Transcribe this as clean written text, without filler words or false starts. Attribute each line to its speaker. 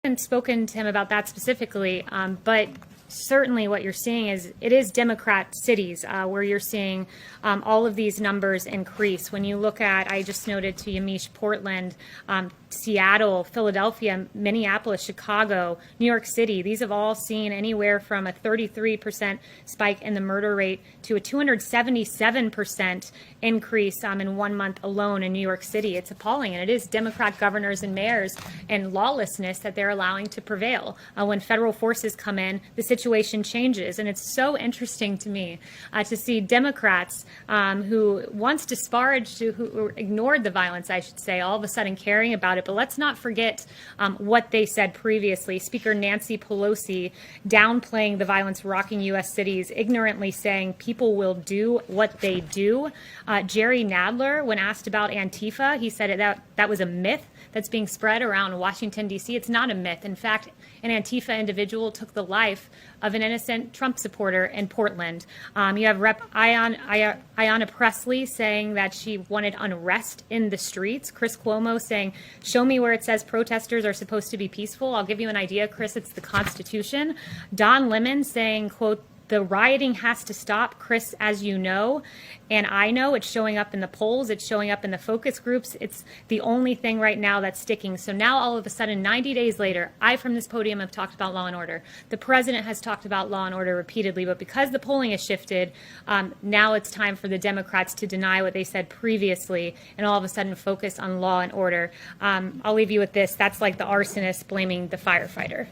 Speaker 1: haven't spoken to him about that specifically, but certainly what you're seeing is it is Democrat cities where you're seeing all of these numbers increase. When you look at, I just noted to Yamiche, Portland, Seattle, Philadelphia, Minneapolis, Chicago, New York City, these have all seen anywhere from a 33% spike in the murder rate to a 277% increase in 1 month alone in New York City. It's appalling, and it is Democrat governors and mayors and lawlessness that they're allowing to prevail. When federal forces come in, the situation changes, and it's so interesting to me to see Democrats who once disparaged, who ignored the violence, I should say, all of a sudden caring about it. But let's not forget what they said previously. Speaker Nancy Pelosi downplaying the violence rocking U.S. cities, ignorantly saying people will do what they do. Jerry Nadler, when asked about Antifa, he said that was a myth that's being spread around Washington, D.C. It's not a myth. In fact, an Antifa individual took the life of an innocent Trump supporter in Portland. You have Rep. Ayanna Pressley saying that she wanted unrest in the streets. Chris Cuomo saying, show me where it says protesters are supposed to be peaceful. I'll give you an idea, Chris, it's the Constitution. Don Lemon saying, quote, the rioting has to stop, Chris, as you know, and I know it's showing up in the polls, it's showing up in the focus groups. It's the only thing right now that's sticking. So now all of a sudden, 90 days later, I from this podium have talked about law and order. The president has talked about law and order repeatedly, but because the polling has shifted, now it's time for the Democrats to deny what they said previously and all of a sudden focus on law and order. I'll leave you with this. That's like the arsonist blaming the firefighter.